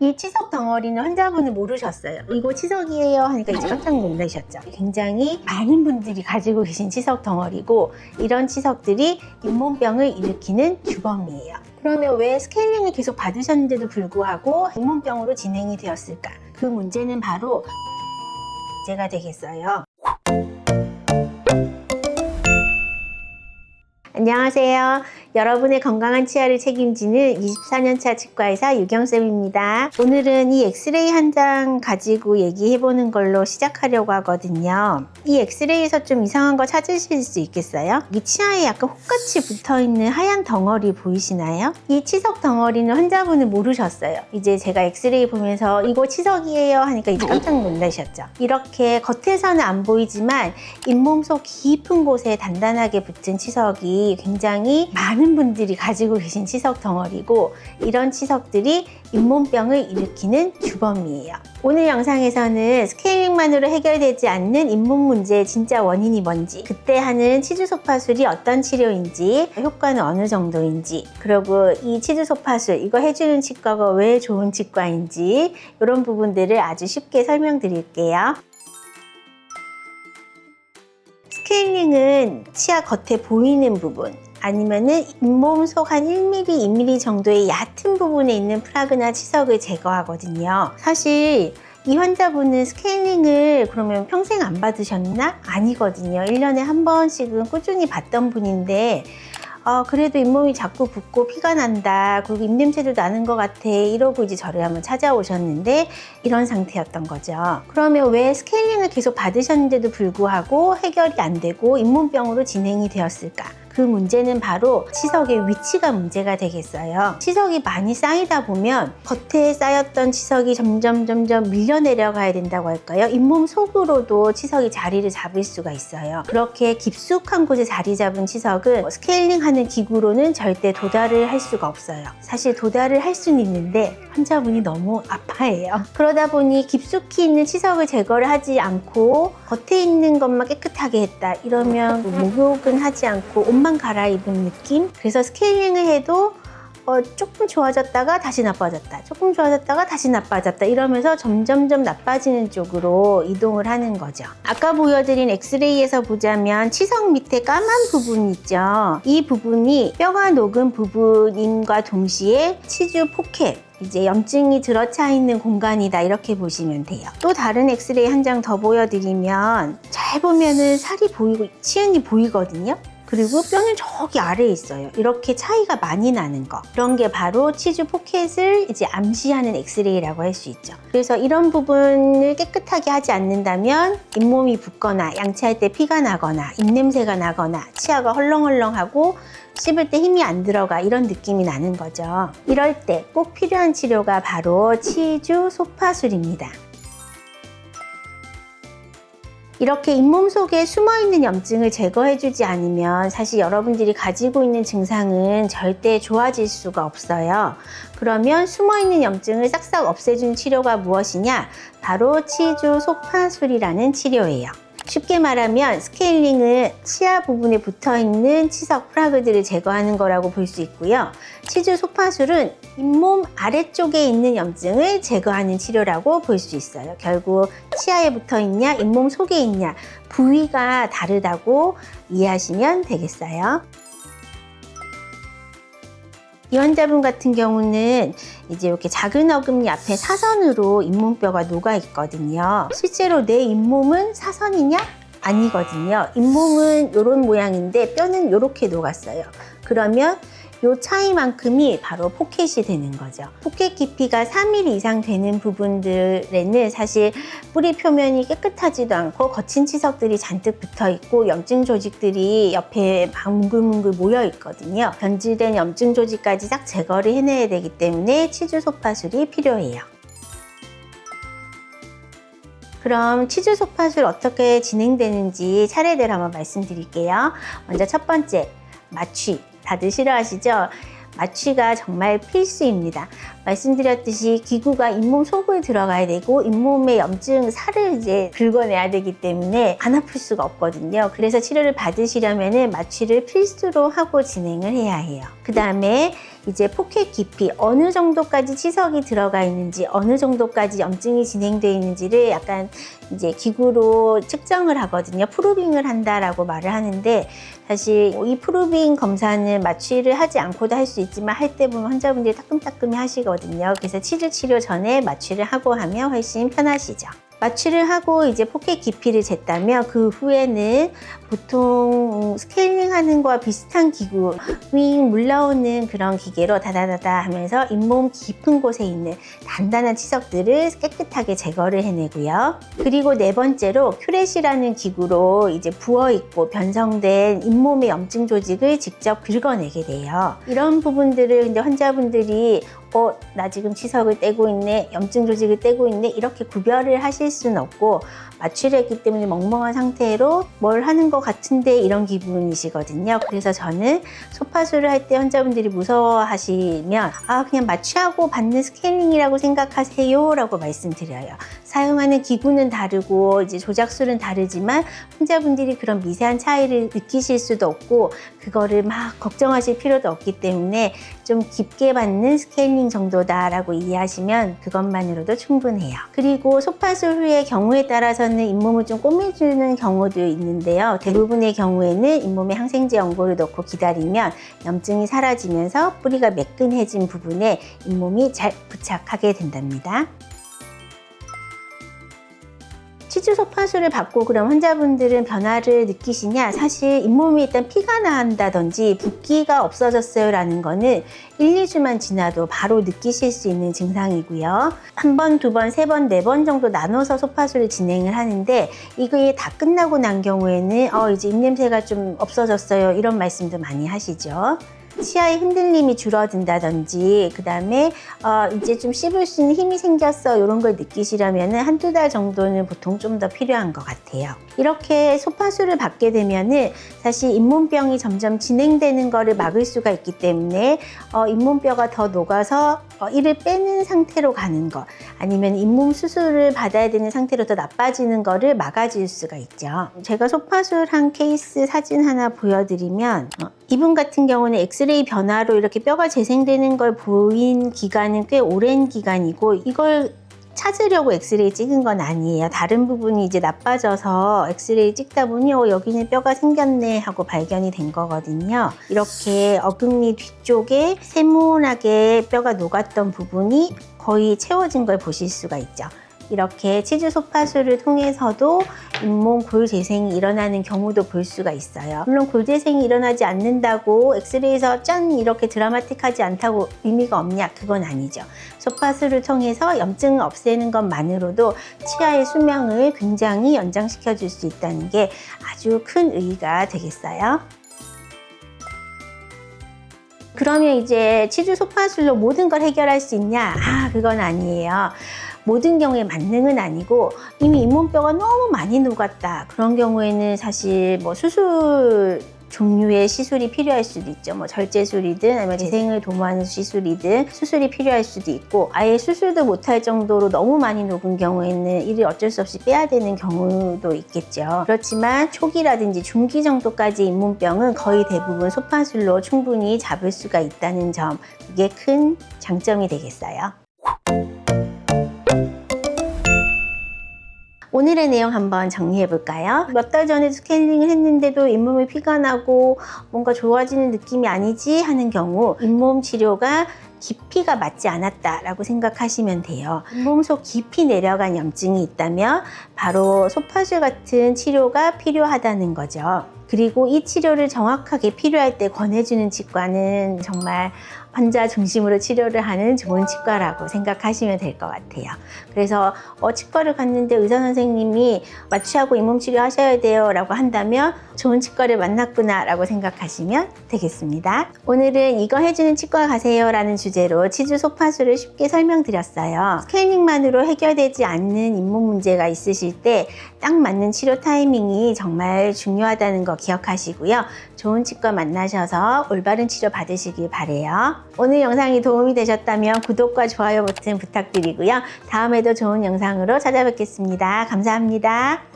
이 치석 덩어리는 환자분은 모르셨어요. 이거 치석이에요 하니까 이제 깜짝 놀라셨죠. 굉장히 많은 분들이 가지고 계신 치석 덩어리고, 이런 치석들이 잇몸병을 일으키는 주범이에요. 그러면 왜 스케일링을 계속 받으셨는데도 불구하고 잇몸병으로 진행이 되었을까? 그 문제는 바로 문제가 되겠어요. 안녕하세요. 여러분의 건강한 치아를 책임지는 24년차 치과의사 유경쌤입니다. 오늘은 이 엑스레이 한 장 가지고 얘기해보는 걸로 시작하려고 하거든요. 이 엑스레이에서 좀 이상한 거 찾으실 수 있겠어요? 이 치아에 약간 혹같이 붙어있는 하얀 덩어리 보이시나요? 이 치석 덩어리는 환자분은 모르셨어요. 이제 제가 엑스레이 보면서 이거 치석이에요 하니까 이제 깜짝 놀라셨죠. 이렇게 겉에서는 안 보이지만 잇몸 속 깊은 곳에 단단하게 붙은 치석이 굉장히 많은 분들이 가지고 계신 치석 덩어리고, 이런 치석들이 잇몸병을 일으키는 주범이에요. 오늘 영상에서는 스케일링만으로 해결되지 않는 잇몸 문제의 진짜 원인이 뭔지, 그때 하는 치주소파술이 어떤 치료인지, 효과는 어느 정도인지, 그리고 이 치주소파술 이거 해주는 치과가 왜 좋은 치과인지, 이런 부분들을 아주 쉽게 설명드릴게요. 스케일링은 치아 겉에 보이는 부분, 아니면은 잇몸 속 한 1mm, 2mm 정도의 얕은 부분에 있는 플라그나 치석을 제거하거든요. 사실 이 환자분은 스케일링을 그러면 평생 안 받으셨나? 아니거든요. 1년에 한 번씩은 꾸준히 받던 분인데, 그래도 잇몸이 자꾸 붓고 피가 난다, 그리고 입냄새도 나는 것 같아, 이러고 이제 저를 한번 찾아오셨는데 이런 상태였던 거죠. 그러면 왜 스케일링을 계속 받으셨는데도 불구하고 해결이 안 되고 잇몸병으로 진행이 되었을까? 그 문제는 바로 치석의 위치가 문제가 되겠어요. 치석이 많이 쌓이다 보면 겉에 쌓였던 치석이 점점 밀려 내려가야 된다고 할까요? 잇몸 속으로도 치석이 자리를 잡을 수가 있어요. 그렇게 깊숙한 곳에 자리 잡은 치석은 스케일링하는 기구로는 절대 도달을 할 수가 없어요. 사실 도달을 할 수는 있는데 환자분이 너무 아파해요. 그러다 보니 깊숙이 있는 치석을 제거를 하지 않고 겉에 있는 것만 깨끗하게 했다, 이러면 목욕은 하지 않고 옷만 갈아입은 느낌? 그래서 스케일링을 해도 조금 좋아졌다가 다시 나빠졌다, 조금 좋아졌다가 다시 나빠졌다, 이러면서 점점 나빠지는 쪽으로 이동을 하는 거죠. 아까 보여드린 엑스레이에서 보자면 치석 밑에 까만 부분 있죠. 이 부분이 뼈가 녹은 부분임과 동시에 치주 포켓, 이제 염증이 들어차 있는 공간이다, 이렇게 보시면 돼요. 또 다른 엑스레이 한 장 더 보여드리면, 잘 보면은 살이 보이고 치은이 보이거든요. 그리고 뼈는 저기 아래에 있어요. 이렇게 차이가 많이 나는 거, 그런 게 바로 치주 포켓을 이제 암시하는 엑스레이라고 할 수 있죠. 그래서 이런 부분을 깨끗하게 하지 않는다면 잇몸이 붓거나 양치할 때 피가 나거나 입냄새가 나거나 치아가 헐렁헐렁하고 씹을 때 힘이 안 들어가, 이런 느낌이 나는 거죠. 이럴 때 꼭 필요한 치료가 바로 치주 소파술입니다. 이렇게 잇몸 속에 숨어있는 염증을 제거해주지 않으면 사실 여러분들이 가지고 있는 증상은 절대 좋아질 수가 없어요. 그러면 숨어있는 염증을 싹싹 없애준 치료가 무엇이냐? 바로 치주 소파술이라는 치료예요. 쉽게 말하면 스케일링은 치아 부분에 붙어있는 치석 플라그들을 제거하는 거라고 볼 수 있고요. 치주 소파술은 잇몸 아래쪽에 있는 염증을 제거하는 치료라고 볼 수 있어요. 결국 치아에 붙어있냐, 잇몸 속에 있냐, 부위가 다르다고 이해하시면 되겠어요. 이 환자분 같은 경우는 이제 이렇게 작은 어금니 앞에 사선으로 잇몸뼈가 녹아 있거든요. 실제로 내 잇몸은 사선이냐? 아니거든요. 잇몸은 이런 모양인데 뼈는 이렇게 녹았어요. 그러면 이 차이만큼이 바로 포켓이 되는 거죠. 포켓 깊이가 3mm 이상 되는 부분들에는 사실 뿌리 표면이 깨끗하지도 않고 거친 치석들이 잔뜩 붙어 있고 염증 조직들이 옆에 막 뭉글뭉글 모여 있거든요. 변질된 염증 조직까지 싹 제거를 해내야 되기 때문에 치주 소파술이 필요해요. 그럼 치주 소파술 어떻게 진행되는지 차례대로 한번 말씀드릴게요. 먼저 첫 번째, 마취. 다들 싫어하시죠? 마취가 정말 필수입니다. 말씀드렸듯이 기구가 잇몸 속을 들어가야 되고 잇몸의 염증 살을 이제 긁어내야 되기 때문에 안 아플 수가 없거든요. 그래서 치료를 받으시려면 마취를 필수로 하고 진행을 해야 해요. 그 다음에 이제 포켓 깊이 어느 정도까지 치석이 들어가 있는지, 어느 정도까지 염증이 진행되어 있는지를 약간 이제 기구로 측정을 하거든요. 프로빙을 한다라고 말을 하는데, 사실 이 프로빙 검사는 마취를 하지 않고도 할 수 있지만 할 때 보면 환자분들이 따끔따끔해 하시거든요. 그래서 치료 전에 마취를 하고 하면 훨씬 편하시죠. 마취를 하고 이제 포켓 깊이를 쟀다면 그 후에는 보통 스케일링 하는 거와 비슷한 기구, 윙 물러오는 그런 기계로 다다다다 하면서 잇몸 깊은 곳에 있는 단단한 치석들을 깨끗하게 제거를 해내고요. 그리고 네 번째로 큐렛이라는 기구로 이제 부어있고 변성된 잇몸의 염증 조직을 직접 긁어내게 돼요. 이런 부분들을 근데 환자분들이 나 지금 치석을 떼고 있네, 염증 조직을 떼고 있네, 이렇게 구별을 하실 수는 없고 마취를 했기 때문에 멍멍한 상태로 뭘 하는 것 같은데 이런 기분이시거든요. 그래서 저는 소파수를 할 때 환자분들이 무서워하시면 그냥 마취하고 받는 스케일링이라고 생각하세요 라고 말씀드려요. 사용하는 기구는 다르고 이제 조작술은 다르지만 환자분들이 그런 미세한 차이를 느끼실 수도 없고 그거를 막 걱정하실 필요도 없기 때문에 좀 깊게 받는 스케일링 정도다라고 이해하시면 그것만으로도 충분해요. 그리고 소파술 후의 경우에 따라서는 잇몸을 좀 꼬매주는 경우도 있는데요. 대부분의 경우에는 잇몸에 항생제 연고를 넣고 기다리면 염증이 사라지면서 뿌리가 매끈해진 부분에 잇몸이 잘 부착하게 된답니다. 치주 소파수를 받고 그럼 환자분들은 변화를 느끼시냐? 사실 잇몸에 일단 피가 난다든지 붓기가 없어졌어요 라는 거는 1, 2주만 지나도 바로 느끼실 수 있는 증상이고요. 한 번, 두 번, 세 번, 네 번 정도 나눠서 소파수를 진행을 하는데 이게 다 끝나고 난 경우에는 이제 입냄새가 좀 없어졌어요 이런 말씀도 많이 하시죠. 치아의 흔들림이 줄어든다든지 그 다음에 이제 좀 씹을 수 있는 힘이 생겼어 이런 걸 느끼시려면 한두 달 정도는 보통 좀 더 필요한 것 같아요. 이렇게 소파수를 받게 되면은 사실 잇몸병이 점점 진행되는 거를 막을 수가 있기 때문에 잇몸뼈가 더 녹아서 이를 빼는 상태로 가는 것 아니면 잇몸 수술을 받아야 되는 상태로 더 나빠지는 거를 막아줄 수가 있죠. 제가 소파술한 케이스 사진 하나 보여드리면 이분 같은 경우는 엑스레이 변화로 이렇게 뼈가 재생되는 걸 보인 기간은 꽤 오랜 기간이고 이걸 찾으려고 엑스레이 찍은 건 아니에요. 다른 부분이 이제 나빠져서 엑스레이 찍다 보니 여기는 뼈가 생겼네 하고 발견이 된 거거든요. 이렇게 어금니 뒤쪽에 세모나게 뼈가 녹았던 부분이 거의 채워진 걸 보실 수가 있죠. 이렇게 치주 소파수를 통해서도 잇몸 골 재생이 일어나는 경우도 볼 수가 있어요. 물론 골 재생이 일어나지 않는다고 엑스레이에서 짠 이렇게 드라마틱하지 않다고 의미가 없냐? 그건 아니죠. 소파수를 통해서 염증을 없애는 것만으로도 치아의 수명을 굉장히 연장시켜 줄 수 있다는 게 아주 큰 의의가 되겠어요. 그러면 이제 치주 소파술로 모든 걸 해결할 수 있냐? 그건 아니에요. 모든 경우에 만능은 아니고 이미 잇몸뼈가 너무 많이 녹았다. 그런 경우에는 사실 수술 종류의 시술이 필요할 수도 있죠. 절제술이든 아니면 재생을 도모하는 시술이든 수술이 필요할 수도 있고 아예 수술도 못할 정도로 너무 많이 녹은 경우에는 이를 어쩔 수 없이 빼야 되는 경우도 있겠죠. 그렇지만 초기라든지 중기 정도까지 잇몸병은 거의 대부분 소파술로 충분히 잡을 수가 있다는 점, 그게 큰 장점이 되겠어요. 오늘의 내용 한번 정리해 볼까요? 몇 달 전에 스케일링을 했는데도 잇몸에 피가 나고 뭔가 좋아지는 느낌이 아니지 하는 경우 잇몸 치료가 깊이가 맞지 않았다라고 생각하시면 돼요. 잇몸 속 깊이 내려간 염증이 있다면 바로 소파술 같은 치료가 필요하다는 거죠. 그리고 이 치료를 정확하게 필요할 때 권해주는 치과는 정말 환자 중심으로 치료를 하는 좋은 치과라고 생각하시면 될 것 같아요. 그래서 치과를 갔는데 의사 선생님이 마취하고 잇몸 치료 하셔야 돼요 라고 한다면 좋은 치과를 만났구나 라고 생각하시면 되겠습니다. 오늘은 이거 해주는 치과 가세요 라는 주제로 치주 소파술을 쉽게 설명드렸어요. 스케일링만으로 해결되지 않는 잇몸 문제가 있으실 때 딱 맞는 치료 타이밍이 정말 중요하다는 거 기억하시고요. 좋은 치과 만나셔서 올바른 치료 받으시길 바래요. 오늘 영상이 도움이 되셨다면 구독과 좋아요 버튼 부탁드리고요. 다음에도 좋은 영상으로 찾아뵙겠습니다. 감사합니다.